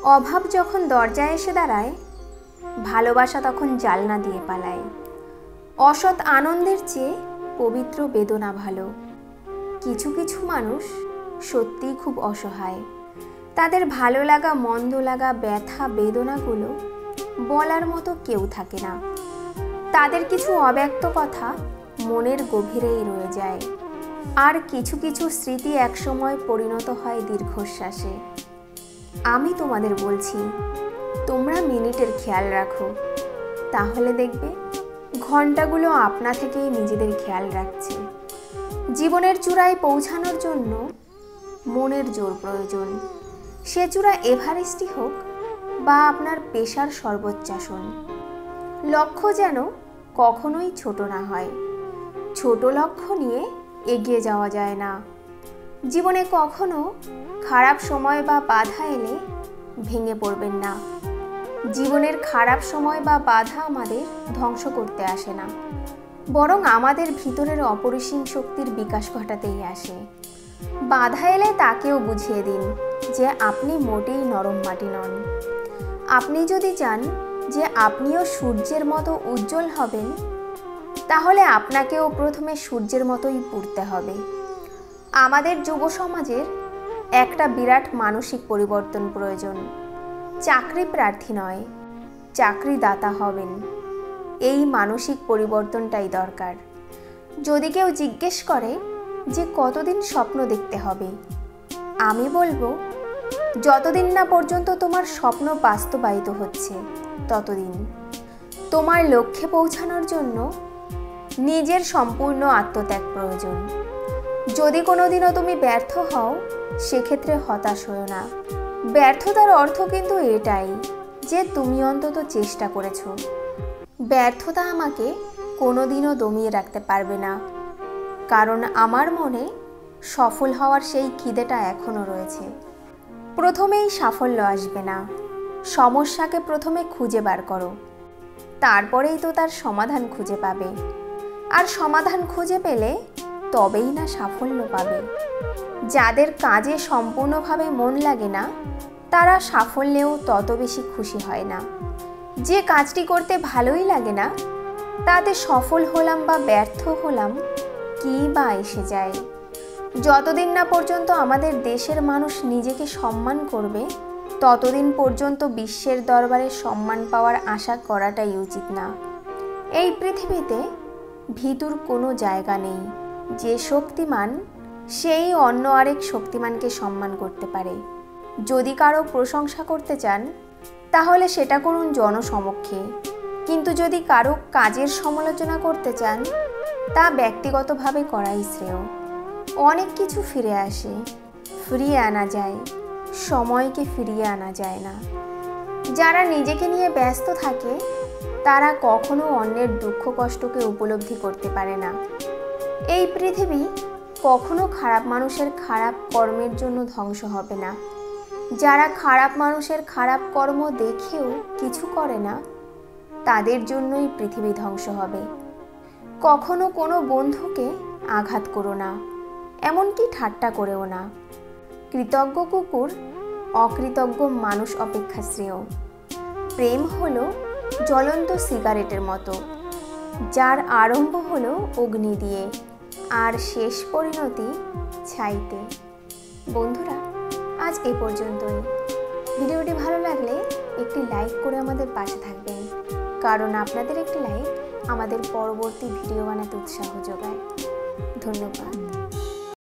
অভাব যখন দরজায় এসে দাঁড়ায়, ভালোবাসা তখন জালনা দিয়ে পালায়। অসৎ আনন্দের চেয়ে পবিত্র বেদনা ভালো। কিছু কিছু মানুষ সত্যিই খুব অসহায়। তাদের ভালো লাগা, মন্দ লাগা, ব্যথা, বেদনাগুলো বলার মতো কেউ থাকে না। তাদের কিছু অব্যক্ত কথা মনের গভীরেই রয়ে যায়। আর কিছু কিছু স্মৃতি একসময় পরিণত হয় দীর্ঘশ্বাসে। আমি তোমাদের বলছি, তোমরা মিনিটের খেয়াল রাখো, তাহলে দেখবে ঘন্টাগুলো আপনা থেকেই নিজেদের খেয়াল রাখছে। জীবনের চূড়ায় পৌঁছানোর জন্য মনের জোর প্রয়োজন। সে চূড়া এভারেস্টই হোক বা আপনার পেশার সর্বোচ্চাসন। লক্ষ্য যেন কখনোই ছোট না হয়। ছোট লক্ষ্য নিয়ে এগিয়ে যাওয়া যায় না। জীবনে কখনো খারাপ সময় বা বাধা এলে ভেঙে পড়বেন না। জীবনের খারাপ সময় বা বাধা আমাদের ধ্বংস করতে আসে না, বরং আমাদের ভিতরের অপরিসীম শক্তির বিকাশ ঘটাতেই আসে। বাধা এলে তাকেও বুঝিয়ে দিন যে আপনি মোটেই নরম মাটি নন। আপনি যদি চান যে আপনিও সূর্যের মতো উজ্জ্বল হবেন, তাহলে আপনাকেও প্রথমে সূর্যের মতোই পুড়তে হবে। আমাদের যুব সমাজের একটা বিরাট মানসিক পরিবর্তন প্রয়োজন। চাকরি প্রার্থী নয়, চাকরিদাতা হবেন। এই মানসিক পরিবর্তনটাই দরকার। যদি কেউ জিজ্ঞেস করে যে কতদিন স্বপ্ন দেখতে হবে, আমি বলবো, যতদিন না পর্যন্ত তোমার স্বপ্ন বাস্তবায়িত হচ্ছে ততদিন। তোমার লক্ষ্যে পৌঁছানোর জন্য নিজের সম্পূর্ণ আত্মত্যাগ প্রয়োজন। যদি কোনোদিনও তুমি ব্যর্থ হও, সেক্ষেত্রে হতাশ হও না। ব্যর্থতার অর্থ কিন্তু এটাই যে তুমি অন্তত চেষ্টা করেছো। ব্যর্থতা আমাকে কোনোদিনও দমিয়ে রাখতে পারবে না, কারণ আমার মনে সফল হওয়ার সেই খিদেটা এখনও রয়েছে। প্রথমেই সাফল্য আসবে না। সমস্যাকে প্রথমে খুঁজে বার করো, তারপরেই তো তার সমাধান খুঁজে পাবে। আর সমাধান খুঁজে পেলে তবেই না সাফল্য পাবে। যাদের কাজে সম্পূর্ণভাবে মন লাগে না, তারা সাফল্যেও তত বেশি খুশি হয় না। যে কাজটি করতে ভালোই লাগে না, তাতে সফল হলাম বা ব্যর্থ হলাম, কী বা এসে যায়? যতদিন না পর্যন্ত আমাদের দেশের মানুষ নিজেকে সম্মান করবে, ততদিন পর্যন্ত বিশ্বের দরবারে সম্মান পাওয়ার আশা করাটাই উচিত না। এই পৃথিবীতে ভীতুর কোনো জায়গা নেই। যে শক্তিমান, সেই অন্য আরেক শক্তিমানকে সম্মান করতে পারে। যদি কারো প্রশংসা করতে চান, তাহলে সেটা করুন জনসমক্ষে। কিন্তু যদি কারো কাজের সমালোচনা করতে চান, তা ব্যক্তিগতভাবে করাই শ্রেয়। অনেক কিছু ফিরে আসে, ফিরিয়ে আনা যায়, সময়কে ফিরিয়ে আনা যায় না। যারা নিজেকে নিয়ে ব্যস্ত থাকে, তারা কখনো অন্যের দুঃখ কষ্টকে উপলব্ধি করতে পারে না। এই পৃথিবী কখনো খারাপ মানুষের খারাপ কর্মের জন্য ধ্বংস হবে না। যারা খারাপ মানুষের খারাপ কর্ম দেখেও কিছু করে না, তাদের জন্যই পৃথিবী ধ্বংস হবে। কখনো কোনো বন্ধুকে আঘাত করো না, এমনকি ঠাট্টা করেও না। কৃতজ্ঞ কুকুর অকৃতজ্ঞ মানুষ অপেক্ষা শ্রেয়। প্রেম হলো জ্বলন্ত সিগারেটের মতো, যার আরম্ভ হলো অগ্নি দিয়ে আর শেষ পরিণতি ছাইতে। বন্ধুরা, আজ এ পর্যন্তই। ভিডিওটি ভালো লাগলে একটি লাইক করে আমাদের পাশে থাকবেন, কারণ আপনাদের একটি লাইক আমাদের পরবর্তী ভিডিও বানাতে উৎসাহ যোগায়। ধন্যবাদ।